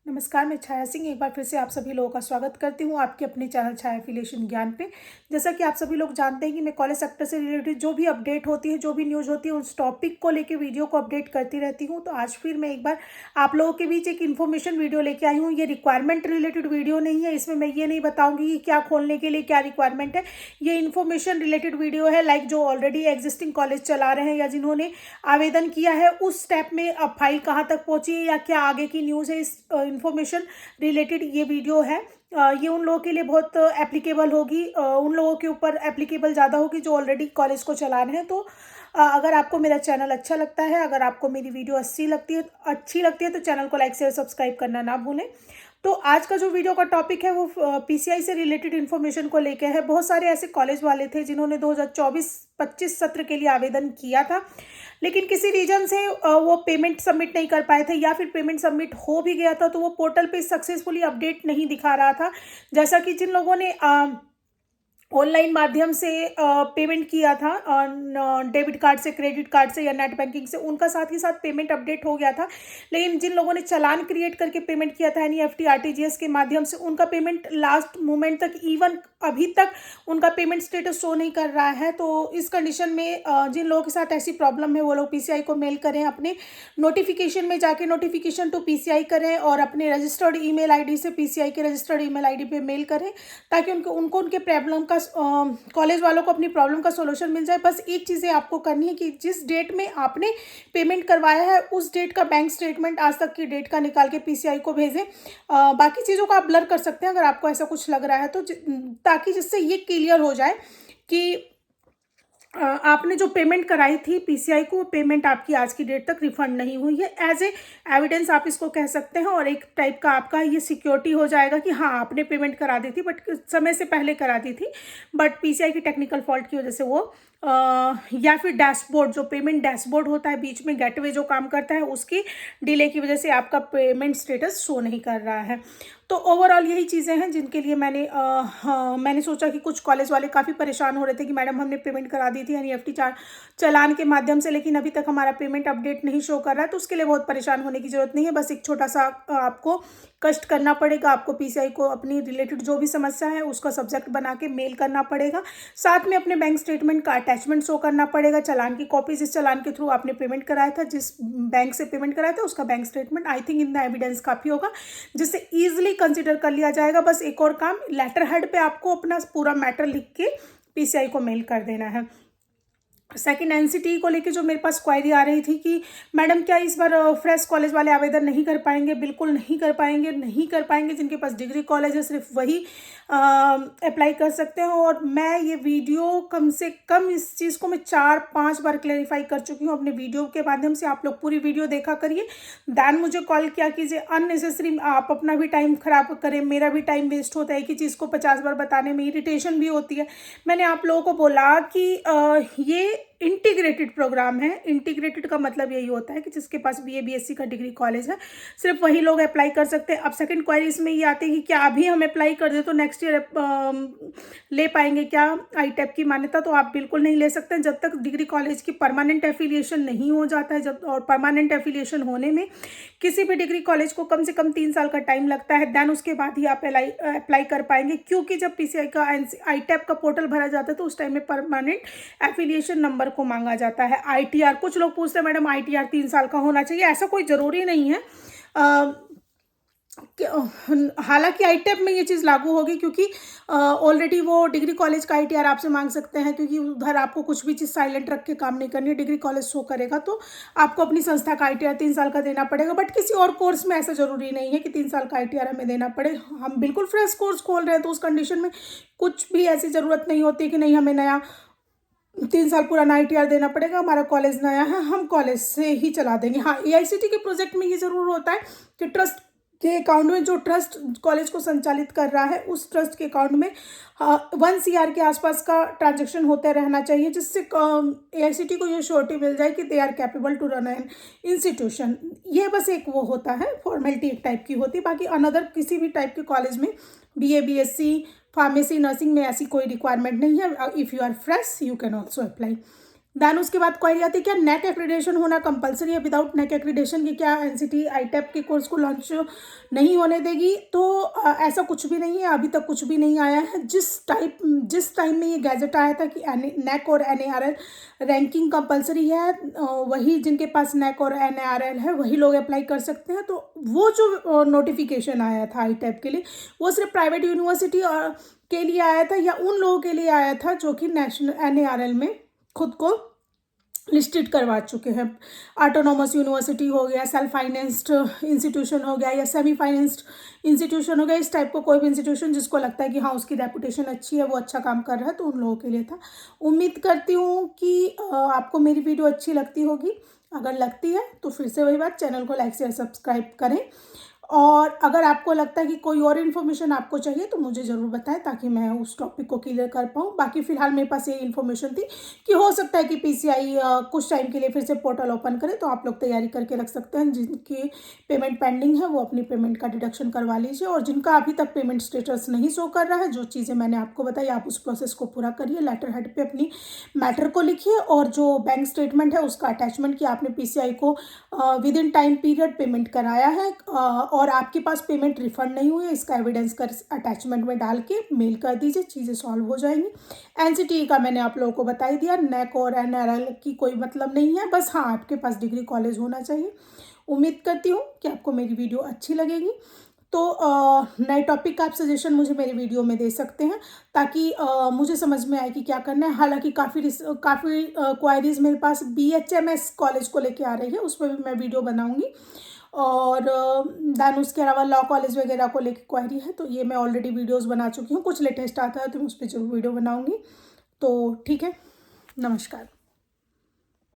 नमस्कार, मैं छाया सिंह एक बार फिर से आप सभी लोगों का स्वागत करती हूँ आपके अपने चैनल छाया एफिलिएशन ज्ञान पे। जैसा कि आप सभी लोग जानते हैं कि मैं कॉलेज सेक्टर से रिलेटेड जो भी अपडेट होती है, जो भी न्यूज़ होती है, उस टॉपिक को लेके वीडियो को अपडेट करती रहती हूँ। तो आज फिर मैं एक बार आप लोगों के बीच एक इन्फॉर्मेशन वीडियो लेके आई हूँ। ये रिक्वायरमेंट रिलेटेड वीडियो नहीं है, इसमें मैं ये नहीं बताऊँगी कि क्या खोलने के लिए क्या रिक्वायरमेंट है। ये इन्फॉर्मेशन रिलेटेड वीडियो है, लाइक जो ऑलरेडी एग्जिस्टिंग कॉलेज चला रहे हैं या जिन्होंने आवेदन किया है उस स्टेप में अब फाइल कहाँ तक पहुँची है या क्या आगे की न्यूज़ है, इस इन्फॉर्मेशन रिलेटेड ये वीडियो है। ये उन लोगों के लिए बहुत एप्लीकेबल होगी, उन लोगों के ऊपर एप्लीकेबल ज़्यादा होगी जो ऑलरेडी कॉलेज को चला रहे हैं। तो अगर आपको मेरा चैनल अच्छा लगता है, अगर आपको मेरी वीडियो अच्छी लगती है तो चैनल को लाइक शेयर सब्सक्राइब करना ना भूलें। तो आज का जो वीडियो का टॉपिक है वो पीसीआई से रिलेटेड इन्फॉर्मेशन को लेके है। बहुत सारे ऐसे कॉलेज वाले थे जिन्होंने 2024-25 सत्र के लिए आवेदन किया था, लेकिन किसी रीजन से वो पेमेंट सबमिट नहीं कर पाए थे, या फिर पेमेंट सबमिट हो भी गया था तो वो पोर्टल पे सक्सेसफुली अपडेट नहीं दिखा रहा था। जैसा कि जिन लोगों ने ऑनलाइन माध्यम से पेमेंट किया था डेबिट कार्ड से, क्रेडिट कार्ड से या नेट बैंकिंग से, उनका साथ ही साथ पेमेंट अपडेट हो गया था। लेकिन जिन लोगों ने चालान क्रिएट करके पेमेंट किया था एनईएफटी आरटीजीएस के माध्यम से, उनका पेमेंट लास्ट मोमेंट तक, इवन अभी तक उनका पेमेंट स्टेटस शो नहीं कर रहा है। तो इस कंडीशन में जिन लोगों के साथ ऐसी प्रॉब्लम है वो लोग पीसीआई को मेल करें, अपने नोटिफिकेशन में जाके नोटिफिकेशन टू पीसीआई करें और अपने रजिस्टर्ड ईमेल आईडी से पीसीआई के रजिस्टर्ड ईमेल आईडी पे मेल करें, ताकि उनको उनके प्रॉब्लम का, कॉलेज वालों को अपनी प्रॉब्लम का सोल्यूशन मिल जाए। बस एक चीज़ें आपको करनी है कि जिस डेट में आपने पेमेंट करवाया है उस डेट का बैंक स्टेटमेंट आज तक की डेट का निकाल के पीसीआई को भेजें। बाकी चीज़ों को आप ब्लर कर सकते हैं अगर आपको ऐसा कुछ लग रहा है तो, ताकि जिससे ये क्लियर हो जाए कि आपने जो पेमेंट कराई थी पीसीआई को, वो पेमेंट आपकी आज की डेट तक रिफंड नहीं हुई है। एज ए एविडेंस आप इसको कह सकते हैं, और एक टाइप का आपका ये सिक्योरिटी हो जाएगा कि हाँ आपने पेमेंट करा दी थी, बट समय से पहले करा दी थी, बट पीसीआई की टेक्निकल फॉल्ट की वजह से वो या फिर डैशबोर्ड, जो पेमेंट डैशबोर्ड होता है बीच में गेटवे जो काम करता है, उसकी डिले की वजह से आपका पेमेंट स्टेटस शो नहीं कर रहा है। तो ओवरऑल यही चीज़ें हैं जिनके लिए मैंने सोचा कि कुछ कॉलेज वाले काफ़ी परेशान हो रहे थे कि मैडम हमने पेमेंट करा दी थी एनईएफटी चालान के माध्यम से, लेकिन अभी तक हमारा पेमेंट अपडेट नहीं शो कर रहा है। तो उसके लिए बहुत परेशान होने की ज़रूरत नहीं है। बस एक छोटा सा आपको कष्ट करना पड़ेगा। आपको पीसीआई को अपनी रिलेटेड जो भी समस्या है उसका सब्जेक्ट बना के मेल करना पड़ेगा, साथ में अपने बैंक स्टेटमेंट का अटैचमेंट शो करना पड़ेगा, चालान की कॉपी, जिस चालान के थ्रू आपने पेमेंट कराया था, जिस बैंक से पेमेंट कराया था उसका bank statement. I think in the evidence काफ़ी होगा जिससे ईजिली कंसिडर कर लिया जाएगा। बस एक और काम, लेटर हेड पे आपको अपना पूरा मैटर लिख के पीसीआई को मेल कर देना है। सेकंड एनसीटी को लेके जो मेरे पास क्वायरी आ रही थी कि मैडम क्या इस बार फ्रेश कॉलेज वाले आवेदन नहीं कर पाएंगे? बिल्कुल नहीं कर पाएंगे, नहीं कर पाएंगे। जिनके पास डिग्री कॉलेज है सिर्फ वही अप्लाई कर सकते हैं। और मैं ये वीडियो कम से कम इस चीज़ को मैं 4-5 बार क्लैरिफाई कर चुकी हूँ अपने वीडियो के माध्यम से। आप लोग पूरी वीडियो देखा करिए, दैन मुझे कॉल किया कीजिए। अननेसेसरी आप अपना भी टाइम खराब करें, मेरा भी टाइम वेस्ट होता है कि चीज़ को 50 बार बताने में, इरिटेशन भी होती है। मैंने आप लोगों को बोला कि ये इंटीग्रेटेड प्रोग्राम है। इंटीग्रेटेड का मतलब यही होता है कि जिसके पास बीए बीएससी का डिग्री कॉलेज है सिर्फ वही लोग अप्लाई कर सकते हैं। अब सेकंड क्वेरी इसमें ये आती है कि क्या अभी हम अप्लाई कर दे तो नेक्स्ट ईयर ले पाएंगे क्या आईटेप की मान्यता? तो आप बिल्कुल नहीं ले सकते जब तक डिग्री कॉलेज की परमानेंट एफिलिएशन नहीं हो जाता है। जब और परमानेंट एफिलिएशन होने में किसी भी डिग्री कॉलेज को कम से कम 3 साल का टाइम लगता है, देन उसके बाद ही आप अप्लाई कर पाएंगे। क्योंकि जब पीसीआई का आईटेप का पोर्टल भरा जाता है तो उस टाइम में परमानेंट एफिलिएशन नंबर को मांगा जाता है। आईटीआर, कुछ लोग पूछते हैं मैडम आईटीआर 3 साल का होना चाहिए, ऐसा कोई ज़रूरी नहीं है। हालांकि आईटेप में ये चीज़ लागू होगी क्योंकि ऑलरेडी वो डिग्री कॉलेज का आईटीआर आपसे मांग सकते हैं, क्योंकि उधर आपको कुछ भी चीज़ साइलेंट रख के काम नहीं करनी है। डिग्री कॉलेज शो करेगा तो आपको अपनी संस्था का आईटीआर 3 साल का देना पड़ेगा। बट किसी और कोर्स में ऐसा ज़रूरी नहीं है कि 3 साल का आईटीआर हमें देना पड़े। हम बिल्कुल फ्रेश कोर्स खोल रहे हैं तो उस कंडीशन में कुछ भी ऐसी ज़रूरत नहीं होती कि नहीं हमें नया 3 साल पुराना आईटीआर देना पड़ेगा, हमारा कॉलेज नया है, हम कॉलेज से ही चला देंगे। हाँ, एआईसीटी के प्रोजेक्ट में ये ज़रूर होता है कि ट्रस्ट के अकाउंट में, जो ट्रस्ट कॉलेज को संचालित कर रहा है उस ट्रस्ट के अकाउंट में 1 CR के आसपास का ट्रांजैक्शन होते रहना चाहिए, जिससे एआईसीटी को ये श्योरिटी मिल जाए कि they are capable to run an institution. ये बस एक वो होता है, फॉर्मेलिटी एक टाइप की होती है। बाकी अनदर किसी भी टाइप के कॉलेज में बीए बीएससी फार्मेसी नर्सिंग में ऐसी कोई रिक्वायरमेंट नहीं है। If you are fresh you can also apply. Then उसके बाद क्वेरी आती है क्या नेक एक्रीडेशन होना कंपलसरी है, विदाउट नेक एक्रीडेशन की क्या एनसीटी आईटेप के कोर्स को लॉन्च नहीं होने देगी। तो ऐसा कुछ भी नहीं है, अभी तक कुछ भी नहीं आया है। जिस टाइम में ये गैजेट आया था कि नेक और एनएआरएल रैंकिंग कंपलसरी है, वही जिनके पास नेक और एनएआरएल है वही लोग अप्लाई कर सकते हैं। तो वो जो नोटिफिकेशन आया था आईटेप के लिए वो सिर्फ प्राइवेट यूनिवर्सिटी के लिए आया था या उन लोगों के लिए आया था जो कि नेशनल एनएआरएल में खुद को लिस्टेड करवा चुके हैं। ऑटोनॉमस यूनिवर्सिटी हो गया, सेल्फ फाइनेंस्ड इंस्टीट्यूशन हो गया या सेमी फाइनेंस्ड इंस्टीट्यूशन हो गया, इस टाइप का कोई भी इंस्टीट्यूशन जिसको लगता है कि हाँ उसकी रेपुटेशन अच्छी है, वो अच्छा काम कर रहा है, तो उन लोगों के लिए था। उम्मीद करती हूँ कि आपको मेरी वीडियो अच्छी लगती होगी। अगर लगती है तो फिर से वही बात, चैनल को लाइक शेयर सब्सक्राइब करें। और अगर आपको लगता है कि कोई और इन्फॉर्मेशन आपको चाहिए तो मुझे ज़रूर बताएं ताकि मैं उस टॉपिक को क्लियर कर पाऊँ। बाकी फ़िलहाल मेरे पास ये इन्फॉर्मेशन थी कि हो सकता है कि पीसीआई कुछ टाइम के लिए फिर से पोर्टल ओपन करे, तो आप लोग तैयारी करके रख सकते हैं। जिनकी पेमेंट पेंडिंग है वो अपनी पेमेंट का डिडक्शन करवा लीजिए, और जिनका अभी तक पेमेंट स्टेटस नहीं शो कर रहा है, जो चीज़ें मैंने आपको बताई आप उस प्रोसेस को पूरा करिए। लेटर हेड पर अपनी मैटर को लिखिए और जो बैंक स्टेटमेंट है उसका अटैचमेंट कि आपने पीसीआई को with in time period payment कराया है और आपके पास पेमेंट रिफंड नहीं हुई है, इसका एविडेंस कर अटैचमेंट में डाल के मेल कर दीजिए, चीज़ें सॉल्व हो जाएंगी। एनसीटी का मैंने आप लोगों को बता ही दिया, नेक और एनआरएल की कोई मतलब नहीं है, बस हाँ आपके पास डिग्री कॉलेज होना चाहिए। उम्मीद करती हूँ कि आपको मेरी वीडियो अच्छी लगेगी। तो नए टॉपिक का आप सजेशन मुझे मेरी वीडियो में दे सकते हैं ताकि मुझे समझ में आए कि क्या करना है। हालांकि काफ़ी क्वायरीज मेरे पास बीएचएमएस कॉलेज को लेके आ रही है, उस पर भी मैं वीडियो बनाऊंगी। और दैन उसके अलावा लॉ कॉलेज वगैरह को लेके क्वायरी है, तो ये मैं ऑलरेडी वीडियोस बना चुकी हूँ। कुछ लेटेस्ट आता है तो मैं उस पर जरूर वीडियो बनाऊंगी। तो ठीक है, नमस्कार।